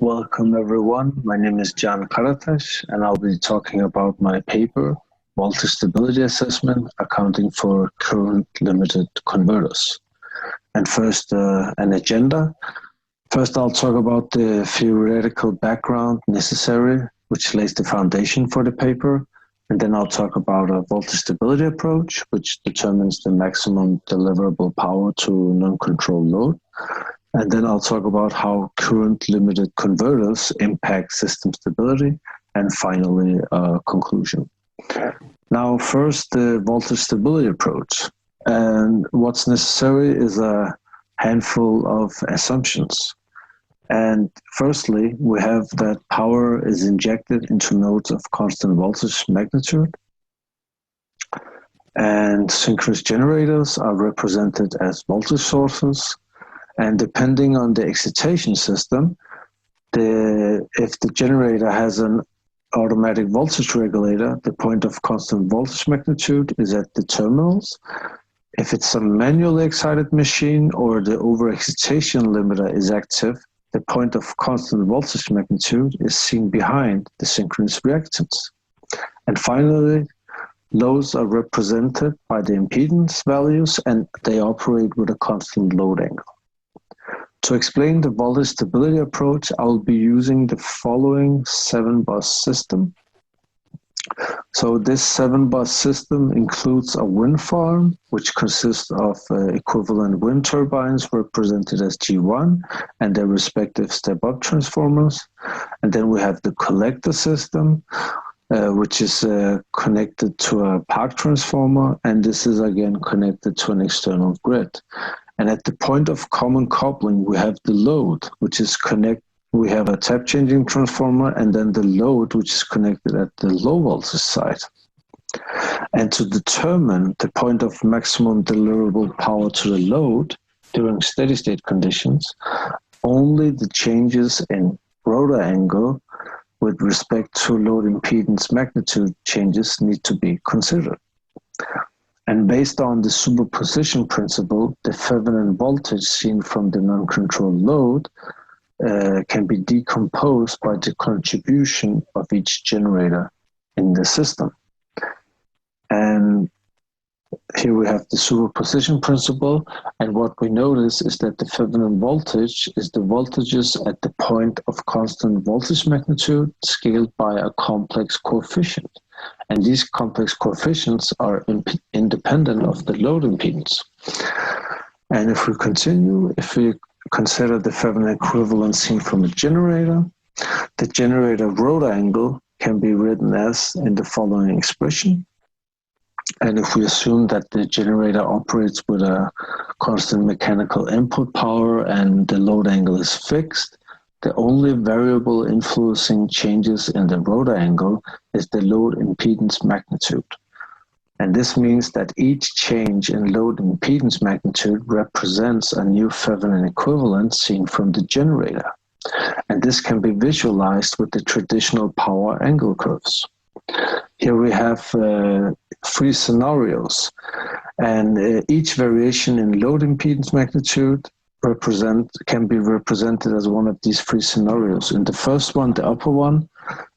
Welcome everyone, my name is Karatas and I'll be talking about my paper, Voltage Stability Assessment, Accounting for Current Limited Converters. And first, an agenda. First, I'll talk about the theoretical background necessary, which lays the foundation for the paper. And then I'll talk about a voltage stability approach, which determines the maximum deliverable power to non-controlled load. And then I'll talk about how current limited converters impact system stability, and finally, a conclusion. Now, first, the voltage stability approach. And what's necessary is a handful of assumptions. And firstly, we have that power is injected into nodes of constant voltage magnitude. And synchronous generators are represented as voltage sources. And depending on the excitation system, if the generator has an automatic voltage regulator, the point of constant voltage magnitude is at the terminals. If it's a manually excited machine or the overexcitation limiter is active, the point of constant voltage magnitude is seen behind the synchronous reactance. And finally, loads are represented by the impedance values and they operate with a constant load angle. To explain the voltage stability approach, I will be using the following 7-bus system. So this 7-bus system includes a wind farm, which consists of equivalent wind turbines represented as G1 and their respective step-up transformers. And then we have the collector system, which is connected to a park transformer, and this is again connected to an external grid. And at the point of common coupling, we have the load, which is we have a tap changing transformer, and then the load, which is connected at the low voltage side. And to determine the point of maximum deliverable power to the load during steady state conditions, only the changes in rotor angle with respect to load impedance magnitude changes need to be considered. And based on the superposition principle, the Thevenin voltage seen from the non-controlled load can be decomposed by the contribution of each generator in the system. And here we have the superposition principle, and what we notice is that the Thevenin voltage is the voltages at the point of constant voltage magnitude scaled by a complex coefficient. And these complex coefficients are independent of the load impedance. And if we continue, if we consider the Thevenin equivalent seen from a generator, the generator rotor angle can be written as in the following expression. And if we assume that the generator operates with a constant mechanical input power and the load angle is fixed, the only variable influencing changes in the rotor angle is the load impedance magnitude. And this means that each change in load impedance magnitude represents a new Thevenin equivalent seen from the generator. And this can be visualized with the traditional power angle curves. Here we have 3 scenarios, and each variation in load impedance magnitude can be represented as one of these 3 scenarios. In the first one, the upper one,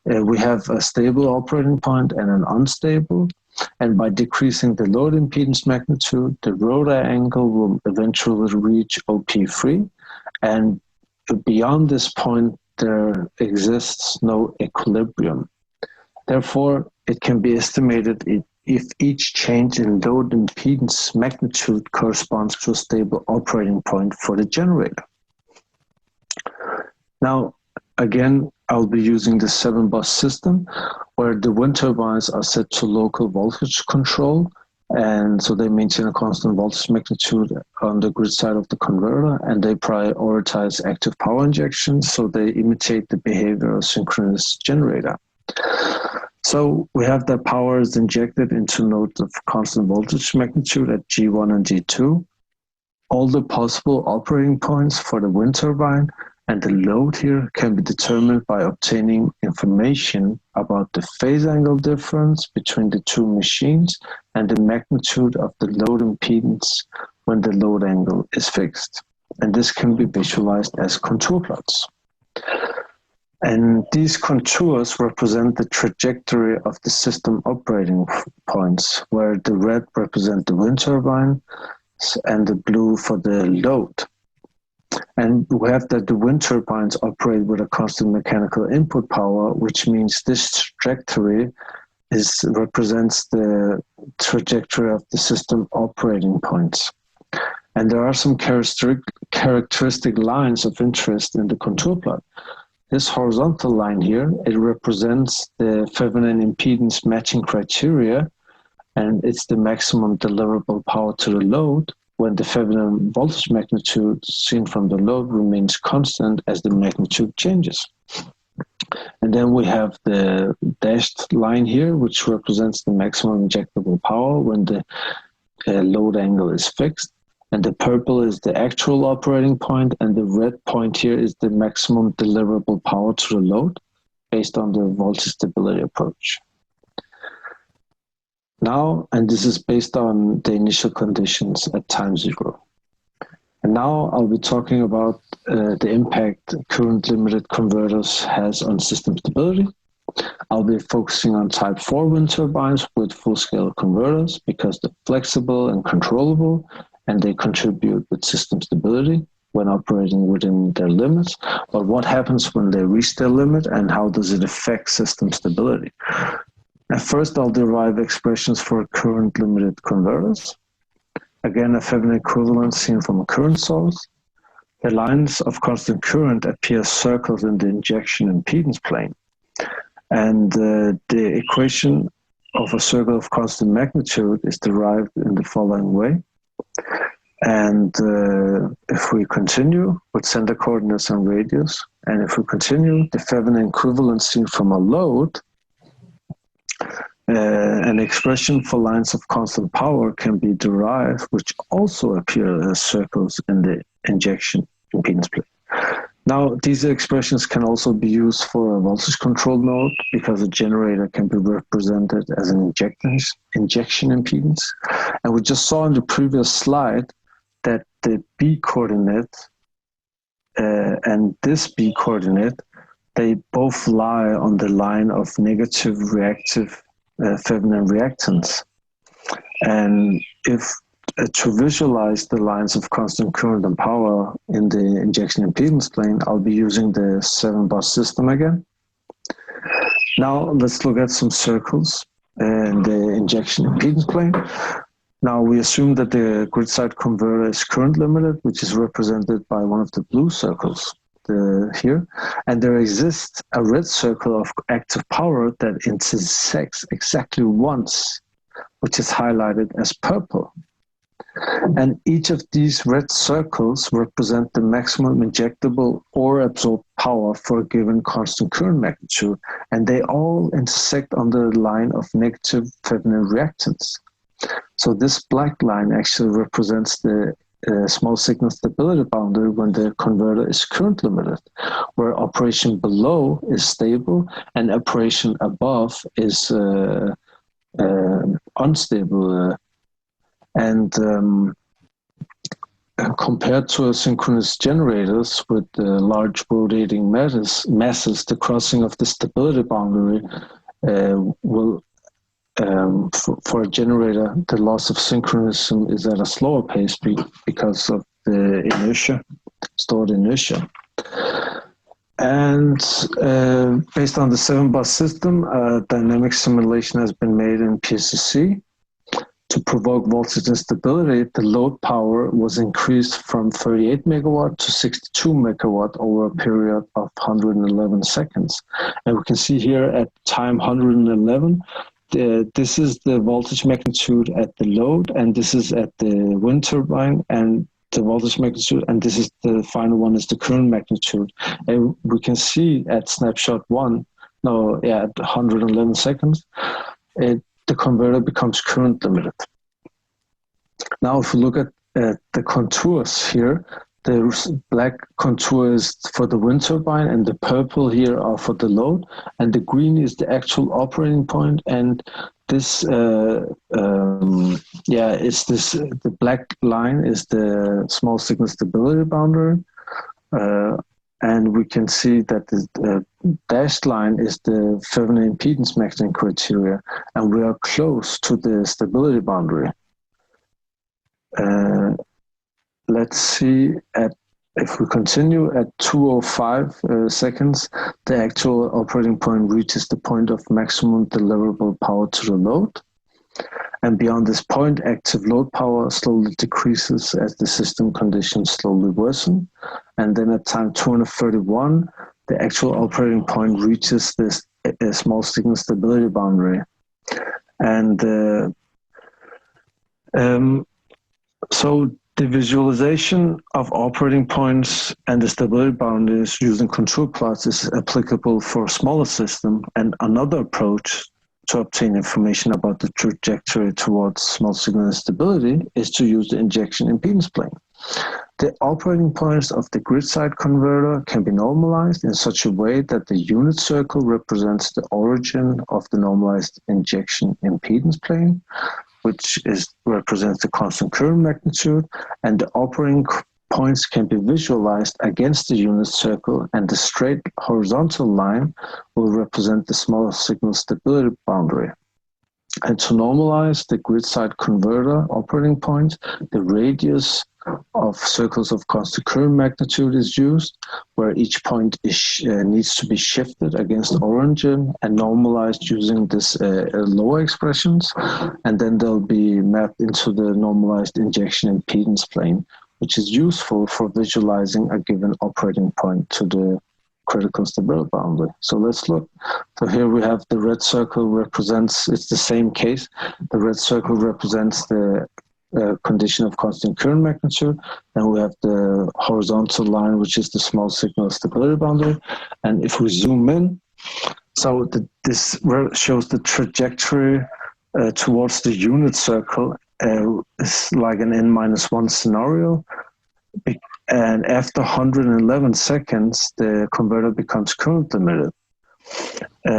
we have a stable operating point and an unstable. And by decreasing the load impedance magnitude, the rotor angle will eventually reach OP3. And beyond this point, there exists no equilibrium. Therefore, it can be estimated if each change in load impedance magnitude corresponds to a stable operating point for the generator. Now, again, I'll be using the 7-bus system where the wind turbines are set to local voltage control, and so they maintain a constant voltage magnitude on the grid side of the converter, and they prioritize active power injection, so they imitate the behavior of synchronous generator. So we have that power is injected into nodes of constant voltage magnitude at G1 and G2. All the possible operating points for the wind turbine and the load here can be determined by obtaining information about the phase angle difference between the 2 machines and the magnitude of the load impedance when the load angle is fixed. And this can be visualized as contour plots. And these contours represent the trajectory of the system operating points, where the red represent the wind turbine and the blue for the load. And we have that the wind turbines operate with a constant mechanical input power, which means this trajectory represents the trajectory of the system operating points. And there are some characteristic lines of interest in the contour plot. This horizontal line here, it represents the Thevenin impedance matching criteria, and it's the maximum deliverable power to the load when the Thevenin voltage magnitude seen from the load remains constant as the magnitude changes. And then we have the dashed line here, which represents the maximum injectable power when the load angle is fixed. And the purple is the actual operating point, and the red point here is the maximum deliverable power to the load based on the voltage stability approach. Now, and this is based on the initial conditions at time 0. And now I'll be talking about the impact current limited converters has on system stability. I'll be focusing on type 4 wind turbines with full-scale converters because they're flexible and controllable, and they contribute with system stability when operating within their limits. But what happens when they reach their limit, and how does it affect system stability? At first, I'll derive expressions for current limited converters. Again, a Thevenin equivalent seen from a current source. The lines of constant current appear as circles in the injection impedance plane. And the equation of a circle of constant magnitude is derived in the following way. And if we continue with center coordinates and radius, and if we continue the Thevenin equivalent seen from a load, an expression for lines of constant power can be derived, which also appear as circles in the injection impedance plane. Now, these expressions can also be used for a voltage control node because a generator can be represented as an injection impedance. And we just saw in the previous slide that the B coordinate and this B coordinate, they both lie on the line of negative reactive Thevenin reactance. And if to visualize the lines of constant current and power in the injection impedance plane, I'll be using the 7-bus system again. Now let's look at some circles in the injection impedance plane. Now we assume that the grid side converter is current limited, which is represented by one of the blue circles here. And there exists a red circle of active power that intersects exactly once, which is highlighted as purple. And each of these red circles represent the maximum injectable or absorbed power for a given constant current magnitude, and they all intersect on the line of negative Thevenin reactance. So this black line actually represents the small signal stability boundary when the converter is current limited, where operation below is stable and operation above is unstable. And compared to synchronous generators with large rotating masses, the crossing of the stability boundary will, for a generator, the loss of synchronism is at a slower pace because of the inertia, stored inertia. And based on the 7-bus system, a dynamic simulation has been made in PCC. To provoke voltage instability, the load power was increased from 38 megawatt to 62 megawatt over a period of 111 seconds. And we can see here at time 111, this is the voltage magnitude at the load, and this is at the wind turbine, and the voltage magnitude, and this is the final one is the current magnitude. And we can see at snapshot 1, at 111 seconds, the converter becomes current limited. Now, if we look at the contours here, the black contour is for the wind turbine, and the purple here are for the load, and the green is the actual operating point, and this, the black line is the small signal stability boundary, and we can see that the dashed line is the Fevner impedance mechanism criteria, and we are close to the stability boundary. Let's see if we continue at 205 seconds, the actual operating point reaches the point of maximum deliverable power to the load. And beyond this point, active load power slowly decreases as the system conditions slowly worsen. And then at time 231, the actual operating point reaches this small signal stability boundary. And so the visualization of operating points and the stability boundaries using contour plots is applicable for a smaller system. And another approach to obtain information about the trajectory towards small signal stability is to use the injection impedance plane. The operating points of the grid side converter can be normalized in such a way that the unit circle represents the origin of the normalized injection impedance plane, which represents the constant current magnitude, and the operating points can be visualized against the unit circle, and the straight horizontal line will represent the small signal stability boundary. And to normalize the grid side converter operating point, the radius of circles of constant current magnitude is used, where each point needs to be shifted against origin and normalized using this lower expressions, and then they'll be mapped into the normalized injection impedance plane, which is useful for visualizing a given operating point to the critical stability boundary. So let's look. So here we have the red circle represents, it's the same case. The red circle represents the condition of constant current magnitude. Then we have the horizontal line, which is the small signal stability boundary. And if we zoom in, so this shows the trajectory towards the unit circle. It's like an n-1 scenario. And after 111 seconds, the converter becomes current limited.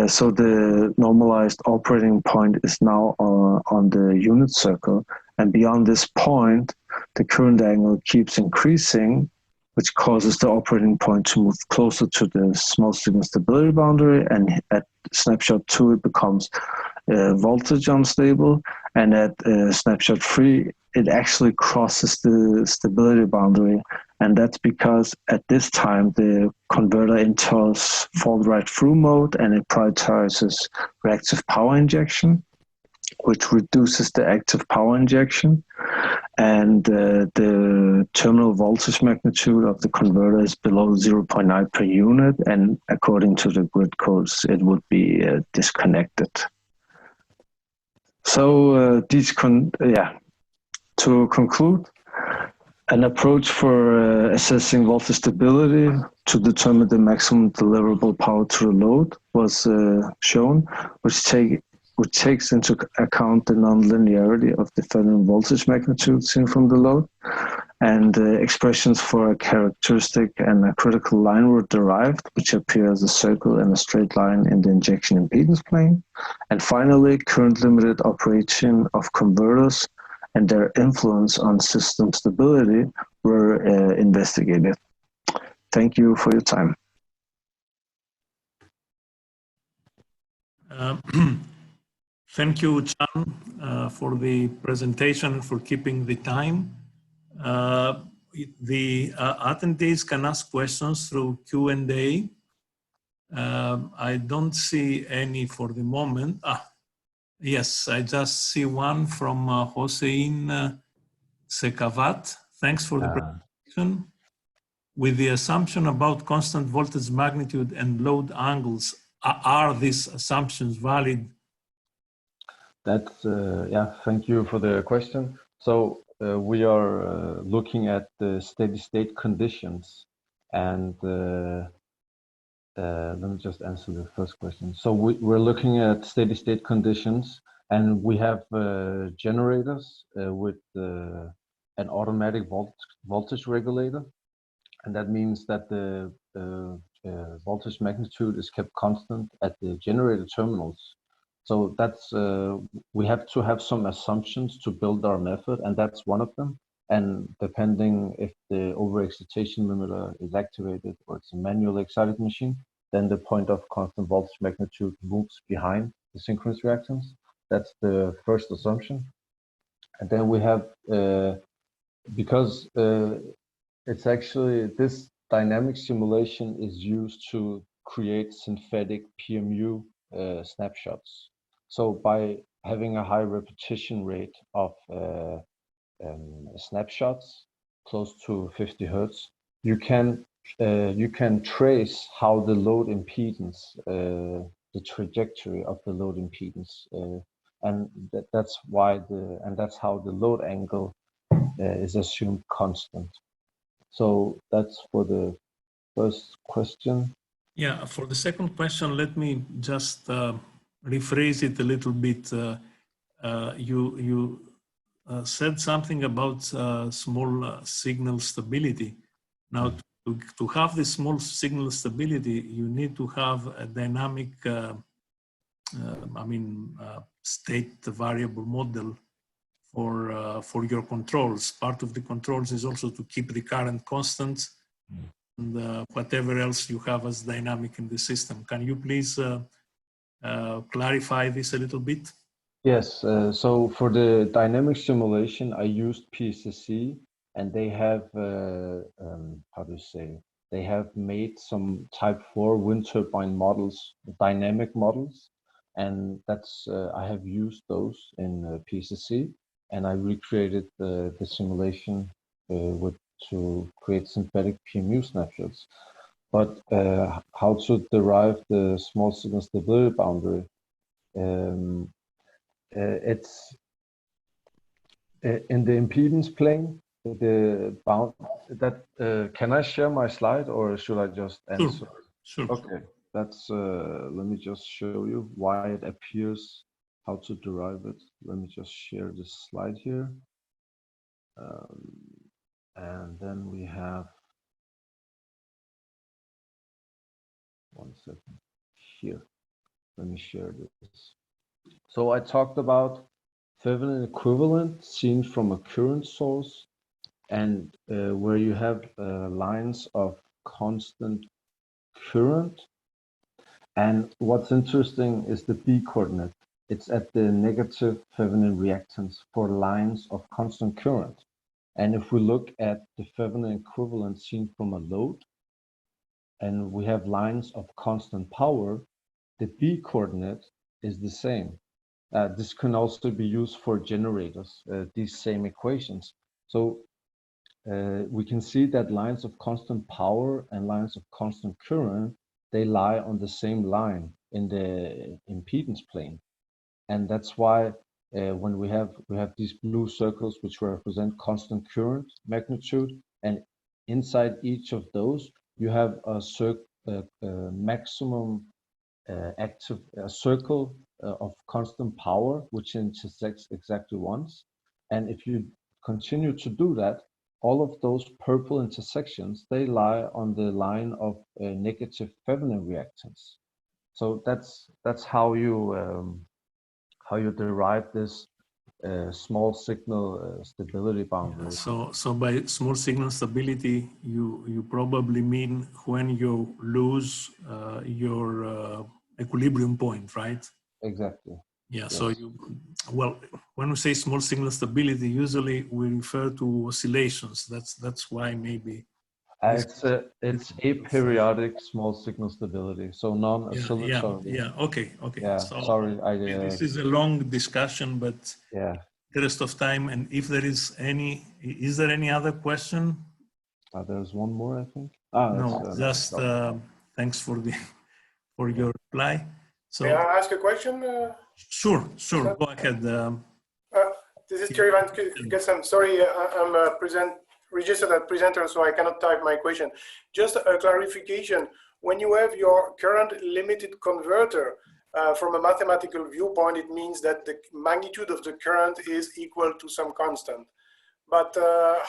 So the normalized operating point is now on the unit circle. And beyond this point, the current angle keeps increasing, which causes the operating point to move closer to the small signal stability boundary. And at snapshot 2, it becomes voltage unstable. And at snapshot 3, it actually crosses the stability boundary. And that's because at this time, the converter enters fall right through mode, and it prioritizes reactive power injection, which reduces the active power injection. And the terminal voltage magnitude of the converter is below 0.9 per unit. And according to the grid codes, it would be disconnected. So to conclude, an approach for assessing voltage stability to determine the maximum deliverable power to the load was shown, which takes into account the nonlinearity of the Fevner voltage magnitude seen from the load. And expressions for a characteristic and a critical line were derived, which appear as a circle and a straight line in the injection impedance plane. And finally, current limited operation of converters and their influence on system stability were investigated. Thank you for your time. Thank you, Chan, for the presentation, for keeping the time. The attendees can ask questions through Q&A. I don't see any for the moment. Yes, I just see one from Hossein Sekavat. Thanks for the presentation. With the assumption about constant voltage magnitude and load angles, are these assumptions valid? That's, thank you for the question. So we are looking at the steady state conditions, and let me just answer the first question. So we're looking at steady state conditions, and we have generators with an automatic voltage regulator, and that means that the voltage magnitude is kept constant at the generator terminals. So that's we have to have some assumptions to build our method, and that's one of them. And depending if the overexcitation limiter is activated or it's a manually excited machine, then the point of constant voltage magnitude moves behind the synchronous reactance. That's the first assumption. And then we have, because it's actually, this dynamic simulation is used to create synthetic PMU snapshots. So by having a high repetition rate of snapshots, close to 50 Hertz, you can trace how the load impedance, the trajectory of the load impedance, and that's why that's how the load angle is assumed constant. So that's for the first question. Yeah, for the second question, let me just rephrase it a little bit. You said something about small signal stability. Now, to have this small signal stability, you need to have a dynamic, state variable model for your controls. Part of the controls is also to keep the current constant and whatever else you have as dynamic in the system. Can you please clarify this a little bit? Yes, so for the dynamic simulation, I used PCC, and they have, they have made some type 4 wind turbine models, dynamic models, and that's, I have used those in PCC, and I recreated the simulation to create synthetic PMU snapshots. But how to derive the small signal stability boundary? It's in the impedance plane. The bound that can I share my slide, or should I just answer? Sure. Okay, that's let me just show you why it appears, how to derive it. Let me just share this slide here, and then we have, one second here. Let me share this. So I talked about Thevenin equivalent seen from a current source, and where you have lines of constant current. And what's interesting is the B coordinate. It's at the negative Thevenin reactance for lines of constant current. And if we look at the Thevenin equivalent seen from a load, and we have lines of constant power, the B coordinate is the same. This can also be used for generators, these same equations. So we can see that lines of constant power and lines of constant current, they lie on the same line in the impedance plane. And that's why when we have these blue circles which represent constant current magnitude, and inside each of those you have a maximum active circle of constant power which intersects exactly once. And if you continue to do that, all of those purple intersections, they lie on the line of negative Thevenin reactance. So that's how you derive this small signal stability boundary. So by small signal stability, you probably mean when you lose your equilibrium point, right? Exactly. Yeah. Yes. So when we say small signal stability, usually we refer to oscillations. That's why maybe. It's aperiodic small signal stability, so non-oscillatory. Yeah. Okay. Yeah. So sorry, this is a long discussion, but yeah. the rest of time. And if there is there any other question? There's one more, I think. No, just thanks for your reply. So, may I ask a question? Sure. Go ahead. This is Thierry Van Gessen. Sorry, I'm registered as presenter, so I cannot type my question. Just a clarification. When you have your current limited converter, from a mathematical viewpoint, it means that the magnitude of the current is equal to some constant. But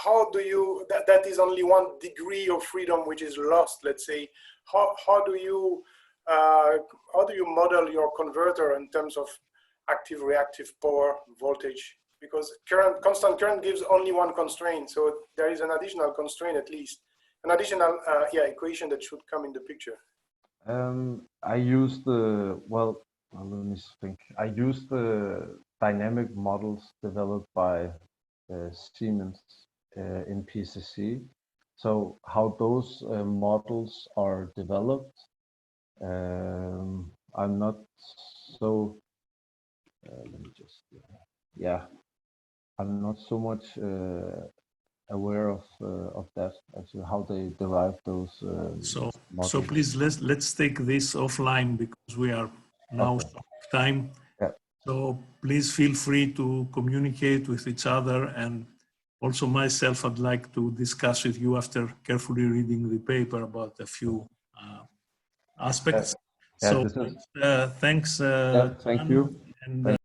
how do you, that is only one degree of freedom which is lost, let's say. How do you model your converter in terms of active reactive power voltage? Because constant current gives only one constraint, so there is an additional constraint, at least an additional equation that should come in the picture. I used well, let me think. I used the dynamic models developed by Siemens in PCC. So how those models are developed, I'm not so, let me just, yeah, I'm not so much aware of that, actually, how they derive those So models. please let's take this offline because we are now Okay. short of time. Yeah. So please feel free to communicate with each other, and also myself, I'd like to discuss with you after carefully reading the paper about a few aspects. Yeah, So this is, thanks. yeah, thank you. And